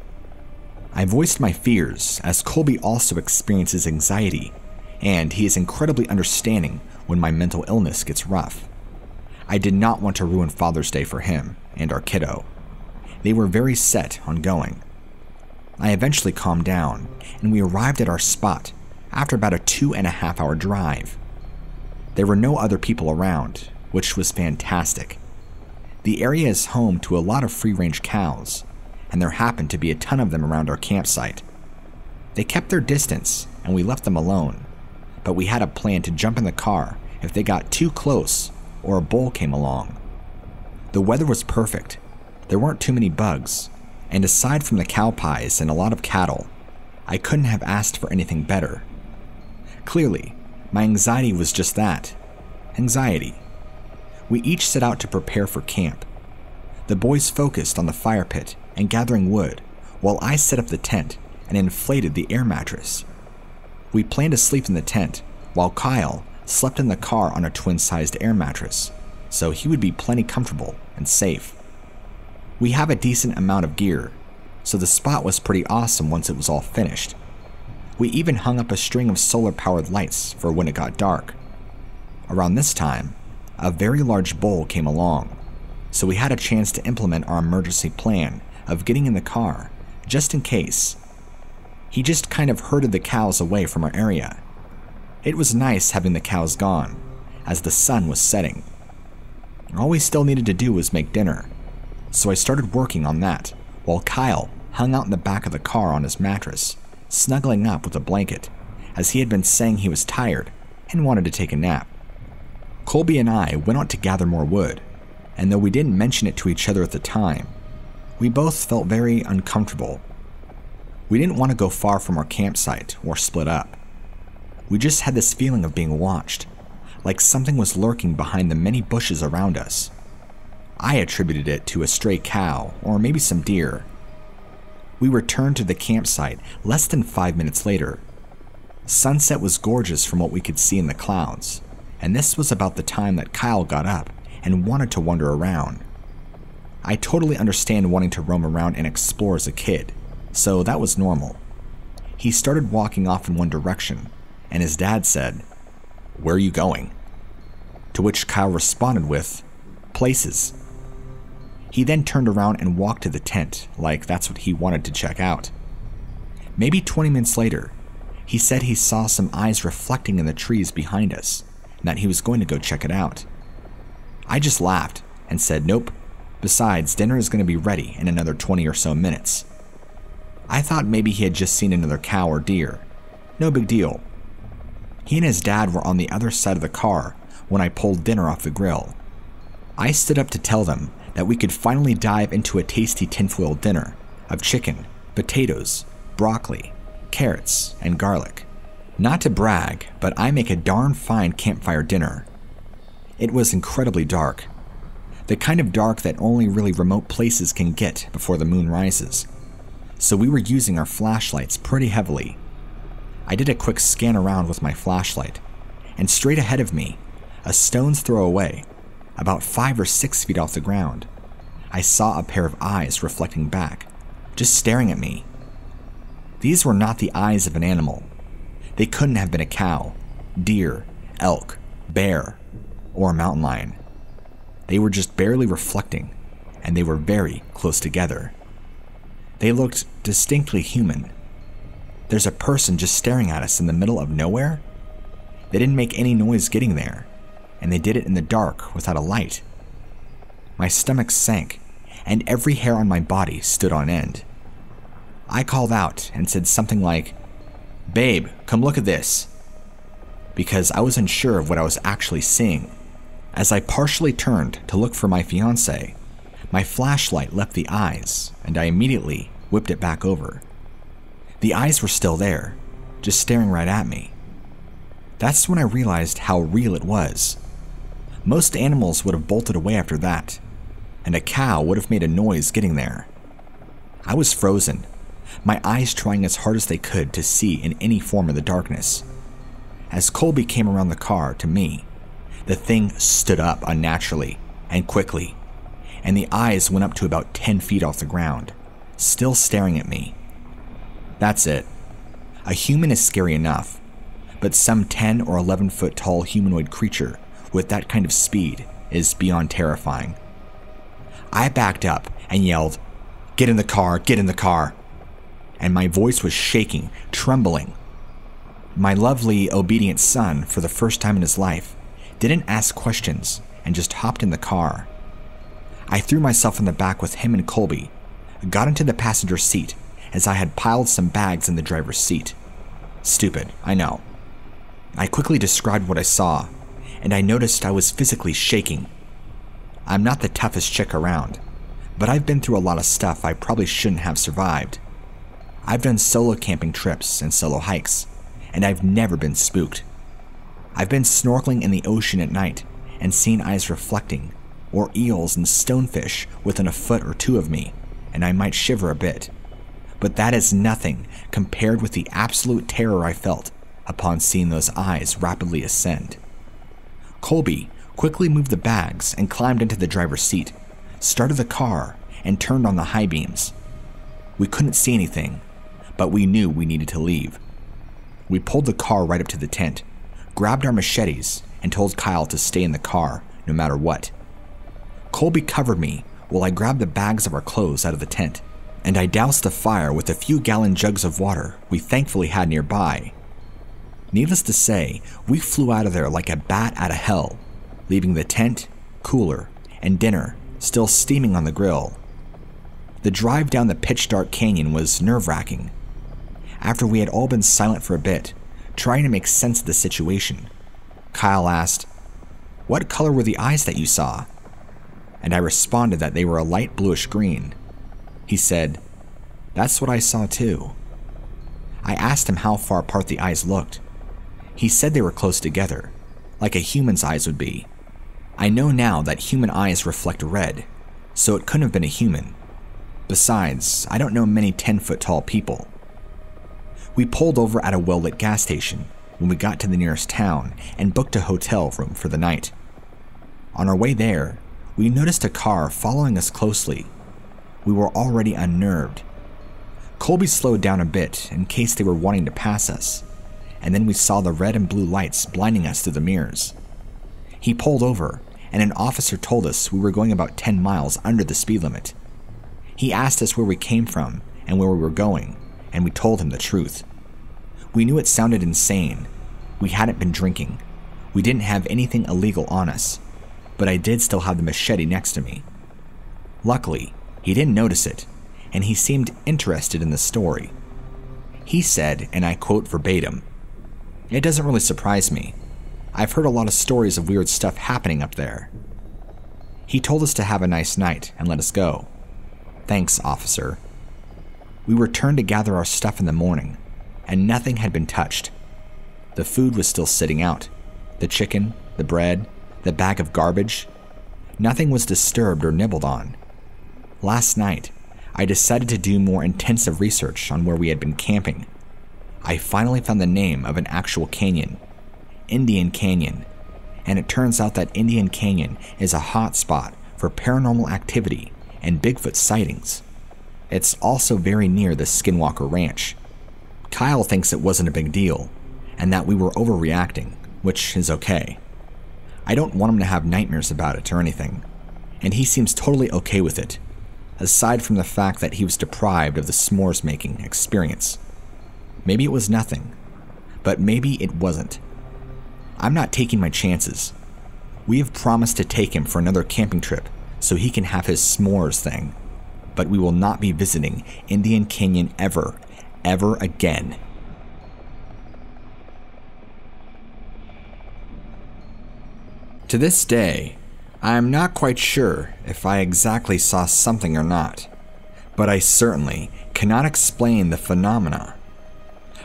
I voiced my fears, as Colby also experiences anxiety, and he is incredibly understanding when my mental illness gets rough. I did not want to ruin Father's Day for him and our kiddo. They were very set on going. I eventually calmed down, and we arrived at our spot after about a 2.5-hour drive. There were no other people around, which was fantastic. The area is home to a lot of free-range cows, and there happened to be a ton of them around our campsite. They kept their distance, and we left them alone, but we had a plan to jump in the car if they got too close or a bull came along. The weather was perfect. There weren't too many bugs, and aside from the cow pies and a lot of cattle, I couldn't have asked for anything better. Clearly, my anxiety was just that, anxiety. We each set out to prepare for camp. The boys focused on the fire pit and gathering wood, while I set up the tent and inflated the air mattress. We planned to sleep in the tent, while Kyle slept in the car on a twin-sized air mattress, so he would be plenty comfortable and safe. We have a decent amount of gear, so the spot was pretty awesome once it was all finished. We even hung up a string of solar-powered lights for when it got dark. Around this time, a very large bull came along, so we had a chance to implement our emergency plan of getting in the car, just in case. He just kind of herded the cows away from our area. It was nice having the cows gone, as the sun was setting. All we still needed to do was make dinner, so I started working on that, while Kyle hung out in the back of the car on his mattress, snuggling up with a blanket, as he had been saying he was tired and wanted to take a nap. Colby and I went out to gather more wood, and though we didn't mention it to each other at the time, we both felt very uncomfortable. We didn't want to go far from our campsite or split up. We just had this feeling of being watched, like something was lurking behind the many bushes around us. I attributed it to a stray cow or maybe some deer. We returned to the campsite less than 5 minutes later. Sunset was gorgeous from what we could see in the clouds, and this was about the time that Kyle got up and wanted to wander around. I totally understand wanting to roam around and explore as a kid, so that was normal. He started walking off in one direction, and his dad said, "Where are you going?" To which Kyle responded with, "Places." He then turned around and walked to the tent, like that's what he wanted to check out. Maybe 20 minutes later, he said he saw some eyes reflecting in the trees behind us, and that he was going to go check it out. I just laughed and said nope. Besides, dinner is going to be ready in another 20 or so minutes. I thought maybe he had just seen another cow or deer. No big deal. He and his dad were on the other side of the car when I pulled dinner off the grill. I stood up to tell them that we could finally dive into a tasty tinfoil dinner of chicken, potatoes, broccoli, carrots, and garlic. Not to brag, but I make a darn fine campfire dinner. It was incredibly dark. The kind of dark that only really remote places can get before the moon rises. So we were using our flashlights pretty heavily. I did a quick scan around with my flashlight, and straight ahead of me, a stone's throw away, about 5 or 6 feet off the ground, I saw a pair of eyes reflecting back, just staring at me. These were not the eyes of an animal. They couldn't have been a cow, deer, elk, bear, or a mountain lion. They were just barely reflecting, and they were very close together. They looked distinctly human. There's a person just staring at us in the middle of nowhere? They didn't make any noise getting there, and they did it in the dark without a light. My stomach sank, and every hair on my body stood on end. I called out and said something like, "Babe, come look at this," because I was unsure of what I was actually seeing. As I partially turned to look for my fiancée, my flashlight left the eyes, and I immediately whipped it back over. The eyes were still there, just staring right at me. That's when I realized how real it was. Most animals would have bolted away after that, and a cow would have made a noise getting there. I was frozen, my eyes trying as hard as they could to see in any form of the darkness. As Colby came around the car to me, the thing stood up unnaturally and quickly, and the eyes went up to about 10 feet off the ground, still staring at me. That's it. A human is scary enough, but some 10 or 11 foot tall humanoid creature with that kind of speed is beyond terrifying. I backed up and yelled, "Get in the car, get in the car," and my voice was shaking, trembling. My lovely, obedient son, for the first time in his life, didn't ask questions and just hopped in the car. I threw myself in the back with him and Colby, got into the passenger seat as I had piled some bags in the driver's seat. Stupid, I know. I quickly described what I saw, and I noticed I was physically shaking. I'm not the toughest chick around, but I've been through a lot of stuff I probably shouldn't have survived. I've done solo camping trips and solo hikes, and I've never been spooked. I've been snorkeling in the ocean at night and seen eyes reflecting, or eels and stonefish within a foot or two of me, and I might shiver a bit. But that is nothing compared with the absolute terror I felt upon seeing those eyes rapidly ascend. Colby quickly moved the bags and climbed into the driver's seat, started the car, and turned on the high beams. We couldn't see anything, but we knew we needed to leave. We pulled the car right up to the tent, grabbed our machetes, and told Kyle to stay in the car no matter what. Colby covered me while I grabbed the bags of our clothes out of the tent, and I doused the fire with a few gallon jugs of water we thankfully had nearby. Needless to say, we flew out of there like a bat out of hell, leaving the tent, cooler, and dinner still steaming on the grill. The drive down the pitch-dark canyon was nerve-wracking. After we had all been silent for a bit, trying to make sense of the situation, Kyle asked, "What color were the eyes that you saw?" And I responded that they were a light bluish green. He said, "That's what I saw too." I asked him how far apart the eyes looked. He said they were close together, like a human's eyes would be. I know now that human eyes reflect red, so it couldn't have been a human. Besides, I don't know many 10-foot tall people. We pulled over at a well-lit gas station when we got to the nearest town and booked a hotel room for the night. On our way there, we noticed a car following us closely. We were already unnerved. Colby slowed down a bit in case they were wanting to pass us, and then we saw the red and blue lights blinding us through the mirrors. He pulled over, and an officer told us we were going about 10 miles under the speed limit. He asked us where we came from and where we were going, and we told him the truth. We knew it sounded insane. We hadn't been drinking. We didn't have anything illegal on us, but I did still have the machete next to me. Luckily, he didn't notice it, and he seemed interested in the story. He said, and I quote verbatim, "It doesn't really surprise me. I've heard a lot of stories of weird stuff happening up there." He told us to have a nice night and let us go. Thanks, officer. We returned to gather our stuff in the morning, and nothing had been touched. The food was still sitting out. The chicken, the bread, the bag of garbage. Nothing was disturbed or nibbled on. Last night, I decided to do more intensive research on where we had been camping. I finally found the name of an actual canyon, Indian Canyon, and it turns out that Indian Canyon is a hot spot for paranormal activity and Bigfoot sightings. It's also very near the Skinwalker Ranch. Kyle thinks it wasn't a big deal, and that we were overreacting, which is okay. I don't want him to have nightmares about it or anything, and he seems totally okay with it, aside from the fact that he was deprived of the s'mores making experience. Maybe it was nothing, but maybe it wasn't. I'm not taking my chances. We have promised to take him for another camping trip so he can have his s'mores thing, but we will not be visiting Indian Canyon ever again. To this day, I am not quite sure if I exactly saw something or not, but I certainly cannot explain the phenomena.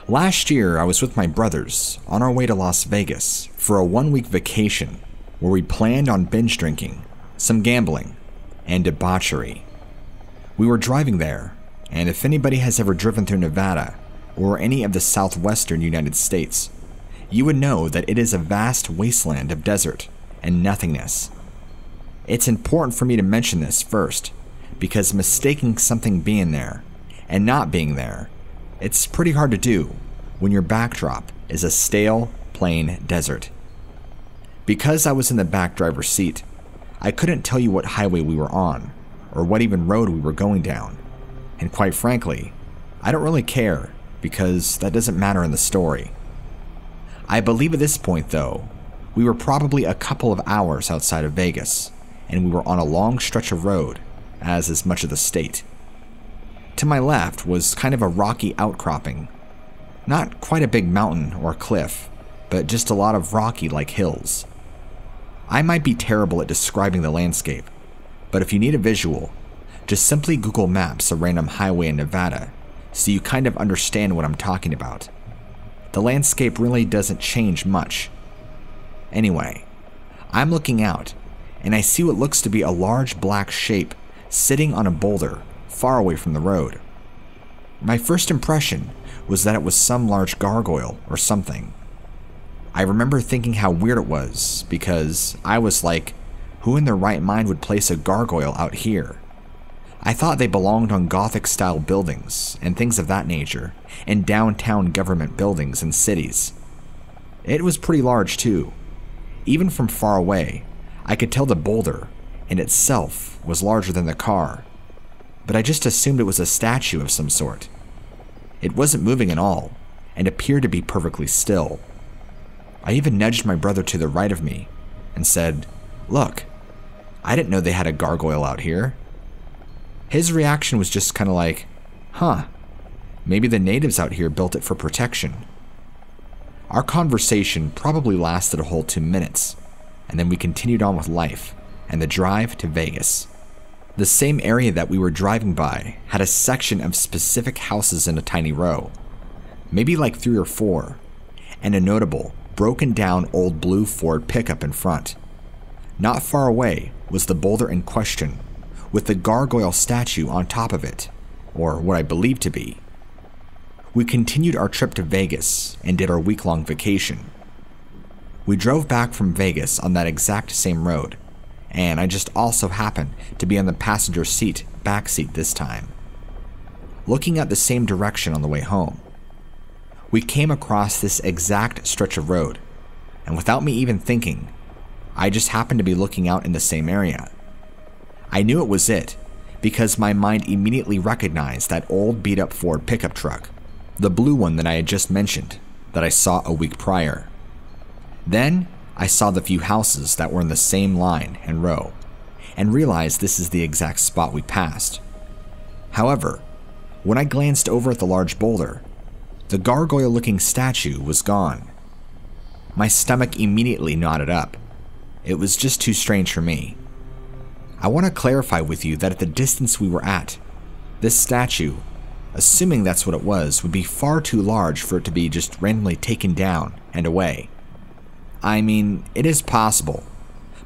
Last year, I was with my brothers on our way to Las Vegas for a 1-week vacation where we planned on binge drinking, some gambling, and debauchery. We were driving there, and if anybody has ever driven through Nevada or any of the southwestern United States, you would know that it is a vast wasteland of desert and nothingness. It's important for me to mention this first, because mistaking something being there and not being there, it's pretty hard to do when your backdrop is a stale, plain desert. Because I was in the back driver's seat, I couldn't tell you what highway we were on, or what even road we were going down, and quite frankly, I don't really care, because that doesn't matter in the story. I believe at this point, though, we were probably a couple of hours outside of Vegas, and we were on a long stretch of road, as is much of the state. To my left was kind of a rocky outcropping. Not quite a big mountain or cliff, but just a lot of rocky-like hills. I might be terrible at describing the landscape, but if you need a visual, just simply Google Maps a random highway in Nevada so you kind of understand what I'm talking about. The landscape really doesn't change much. Anyway, I'm looking out, and I see what looks to be a large black shape sitting on a boulder far away from the road. My first impression was that it was some large gargoyle or something. I remember thinking how weird it was, because I was like, who in their right mind would place a gargoyle out here? I thought they belonged on Gothic-style buildings and things of that nature, in downtown government buildings and cities. It was pretty large too. Even from far away, I could tell the boulder in itself was larger than the car, but I just assumed it was a statue of some sort. It wasn't moving at all, and appeared to be perfectly still. I even nudged my brother to the right of me and said, "Look, I didn't know they had a gargoyle out here." His reaction was just kind of like, huh, maybe the natives out here built it for protection. Our conversation probably lasted a whole 2 minutes, and then we continued on with life and the drive to Vegas. The same area that we were driving by had a section of specific houses in a tiny row, maybe like 3 or 4, and a notable, broken down old blue Ford pickup in front. Not far away was the boulder in question, with the gargoyle statue on top of it, or what I believed to be. We continued our trip to Vegas and did our week-long vacation. We drove back from Vegas on that exact same road, and I just also happened to be on the passenger seat, back seat this time. Looking at the same direction on the way home, we came across this exact stretch of road, and without me even thinking, I just happened to be looking out in the same area. I knew it was it, because my mind immediately recognized that old beat-up Ford pickup truck, the blue one that I had just mentioned, that I saw a week prior. Then, I saw the few houses that were in the same line and row, and realized this is the exact spot we passed. However, when I glanced over at the large boulder, the gargoyle-looking statue was gone. My stomach immediately knotted up. It was just too strange for me. I want to clarify with you that at the distance we were at, this statue, assuming that's what it was, would be far too large for it to be just randomly taken down and away. I mean, it is possible,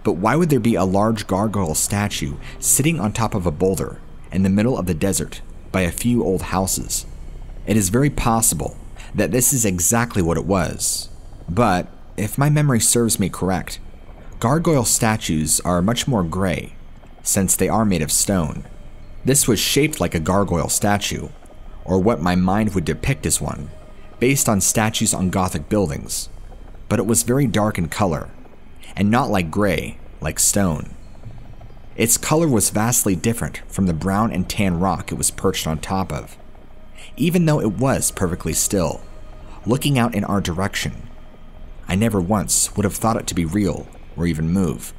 but why would there be a large gargoyle statue sitting on top of a boulder in the middle of the desert by a few old houses? It is very possible that this is exactly what it was, but if my memory serves me correct, gargoyle statues are much more gray, since they are made of stone. This was shaped like a gargoyle statue, or what my mind would depict as one, based on statues on Gothic buildings, but it was very dark in color, and not like gray, like stone. Its color was vastly different from the brown and tan rock it was perched on top of, even though it was perfectly still, looking out in our direction. I never once would have thought it to be real or even move.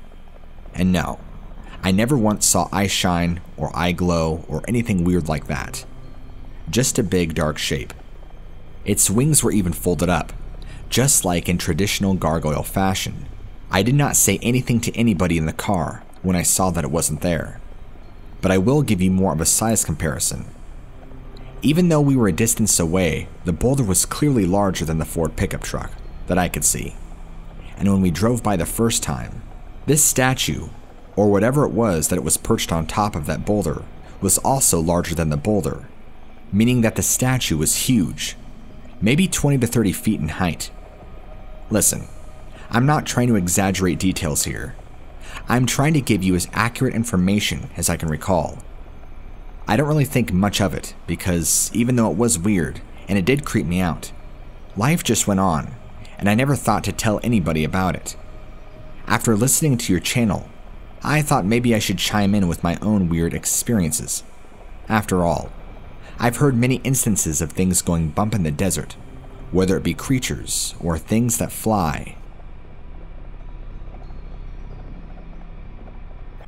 And no, I never once saw eye shine or eye glow or anything weird like that. Just a big dark shape. Its wings were even folded up, just like in traditional gargoyle fashion. I did not say anything to anybody in the car when I saw that it wasn't there, but I will give you more of a size comparison. Even though we were a distance away, the boulder was clearly larger than the Ford pickup truck that I could see. And when we drove by the first time, this statue, or whatever it was that it was perched on top of that boulder, was also larger than the boulder, meaning that the statue was huge, maybe 20 to 30 feet in height. Listen, I'm not trying to exaggerate details here. I'm trying to give you as accurate information as I can recall. I don't really think much of it because even though it was weird and it did creep me out, life just went on and I never thought to tell anybody about it. After listening to your channel, I thought maybe I should chime in with my own weird experiences. After all, I've heard many instances of things going bump in the desert, whether it be creatures or things that fly.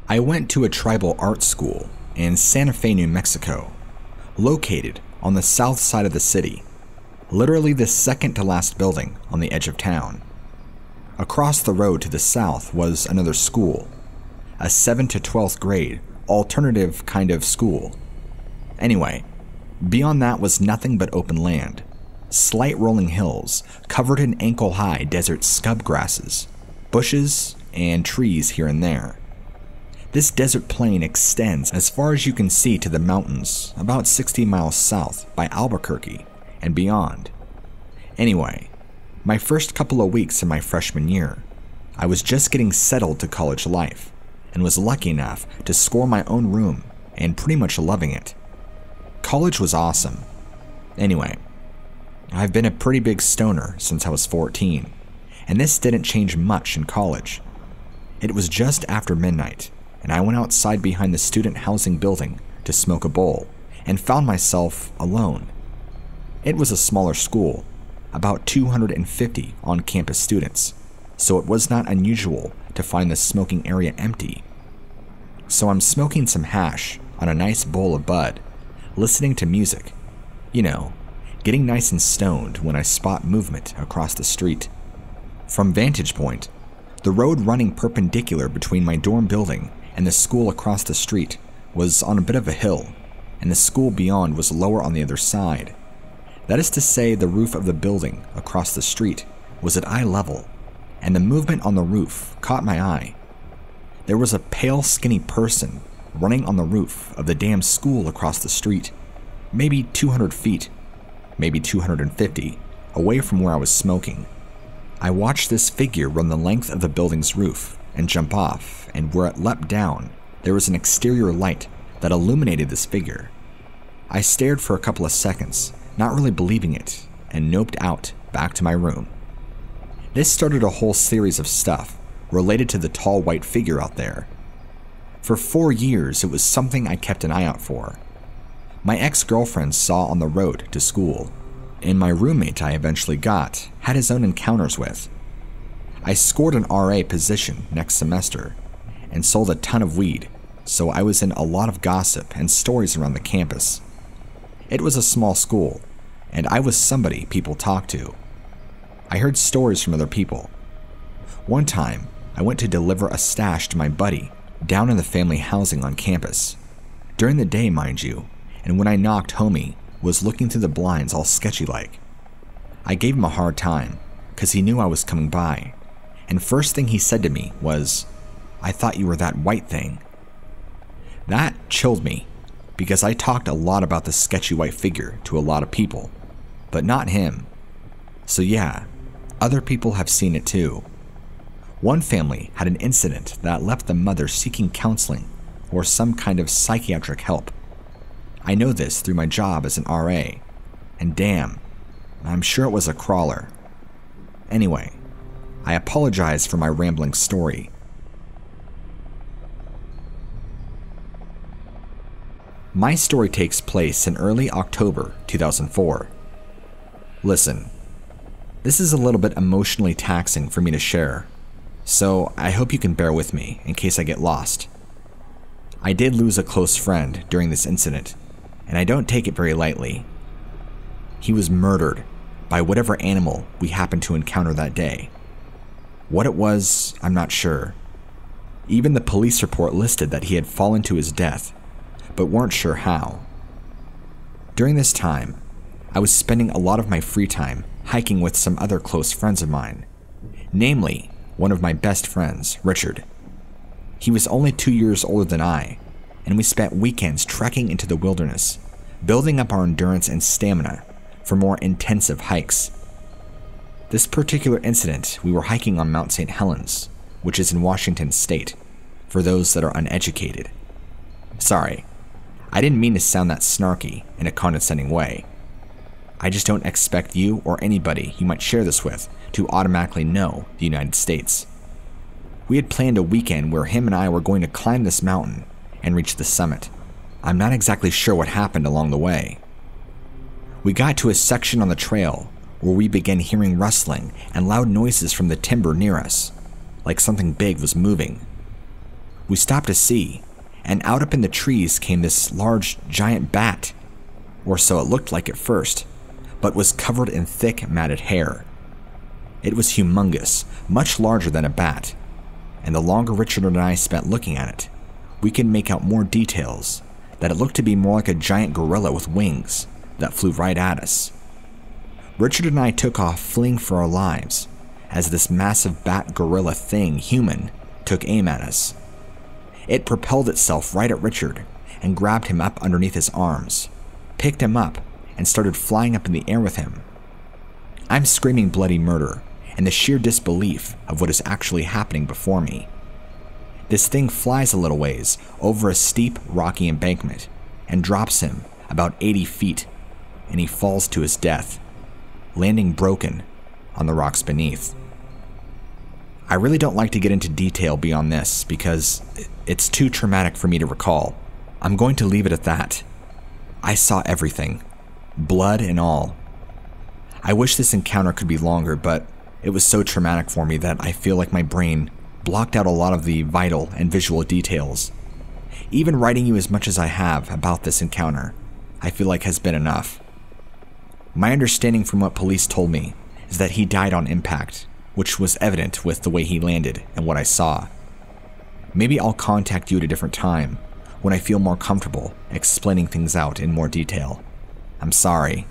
I went to a tribal art school in Santa Fe, New Mexico, located on the south side of the city, literally the second to last building on the edge of town. Across the road to the south was another school, a 7th to 12th grade alternative kind of school. Anyway, beyond that was nothing but open land, slight rolling hills covered in ankle-high desert scrub grasses, bushes, and trees here and there. This desert plain extends as far as you can see to the mountains about 60 miles south by Albuquerque and beyond. Anyway, my first couple of weeks in my freshman year, I was just getting settled to college life and was lucky enough to score my own room and pretty much loving it. College was awesome. Anyway, I've been a pretty big stoner since I was 14, and this didn't change much in college. It was just after midnight, and I went outside behind the student housing building to smoke a bowl and found myself alone. It was a smaller school, about 250 on-campus students, so it was not unusual to find the smoking area empty. So I'm smoking some hash on a nice bowl of bud, listening to music, you know, getting nice and stoned when I spot movement across the street. From vantage point, the road running perpendicular between my dorm building and the school across the street was on a bit of a hill, and the school beyond was lower on the other side. That is to say, the roof of the building across the street was at eye level, and the movement on the roof caught my eye. There was a pale, skinny person running on the roof of the damn school across the street, maybe 200 feet, maybe 250, away from where I was smoking. I watched this figure run the length of the building's roof and jump off, and where it leapt down, there was an exterior light that illuminated this figure. I stared for a couple of seconds, not really believing it, and noped out back to my room. This started a whole series of stuff related to the tall white figure out there. For 4 years, it was something I kept an eye out for. My ex-girlfriend saw on the road to school, and my roommate I eventually got had his own encounters with. I scored an RA position next semester and sold a ton of weed, so I was in a lot of gossip and stories around the campus. It was a small school, and I was somebody people talked to. I heard stories from other people. One time, I went to deliver a stash to my buddy down in the family housing on campus. During the day, mind you, and when I knocked, homie was looking through the blinds all sketchy-like. I gave him a hard time, because he knew I was coming by, and first thing he said to me was, "I thought you were that white thing." That chilled me, because I talked a lot about the sketchy white figure to a lot of people, but not him. So yeah, other people have seen it too. One family had an incident that left the mother seeking counseling or some kind of psychiatric help. I know this through my job as an RA, and damn, I'm sure it was a crawler. Anyway, I apologize for my rambling story. My story takes place in early October 2004. Listen, this is a little bit emotionally taxing for me to share, so I hope you can bear with me in case I get lost. I did lose a close friend during this incident, and I don't take it very lightly. He was murdered by whatever animal we happened to encounter that day. What it was, I'm not sure. Even the police report listed that he had fallen to his death, but weren't sure how. During this time, I was spending a lot of my free time hiking with some other close friends of mine, namely one of my best friends, Richard. He was only 2 years older than I, and we spent weekends trekking into the wilderness, building up our endurance and stamina for more intensive hikes. This particular incident, we were hiking on Mount St. Helens, which is in Washington State, for those that are uneducated. Sorry, I didn't mean to sound that snarky in a condescending way. I just don't expect you or anybody you might share this with to automatically know the United States. We had planned a weekend where him and I were going to climb this mountain and reach the summit. I'm not exactly sure what happened along the way. We got to a section on the trail where we began hearing rustling and loud noises from the timber near us, like something big was moving. We stopped to see, and out up in the trees came this large giant bat, or so it looked like at first, but was covered in thick matted hair. It was humongous, much larger than a bat, and the longer Richard and I spent looking at it, we could make out more details, that it looked to be more like a giant gorilla with wings that flew right at us. Richard and I took off fleeing for our lives as this massive bat gorilla thing human took aim at us. It propelled itself right at Richard and grabbed him up underneath his arms, picked him up, and started flying up in the air with him. I'm screaming bloody murder and the sheer disbelief of what is actually happening before me. This thing flies a little ways over a steep, rocky embankment and drops him about 80 feet, and he falls to his death, landing broken on the rocks beneath. I really don't like to get into detail beyond this because it's too traumatic for me to recall. I'm going to leave it at that. I saw everything, blood and all. I wish this encounter could be longer, but it was so traumatic for me that I feel like my brain blocked out a lot of the vital and visual details. Even writing you as much as I have about this encounter, I feel like has been enough. My understanding from what police told me is that he died on impact, which was evident with the way he landed and what I saw. Maybe I'll contact you at a different time when I feel more comfortable explaining things out in more detail. I'm sorry,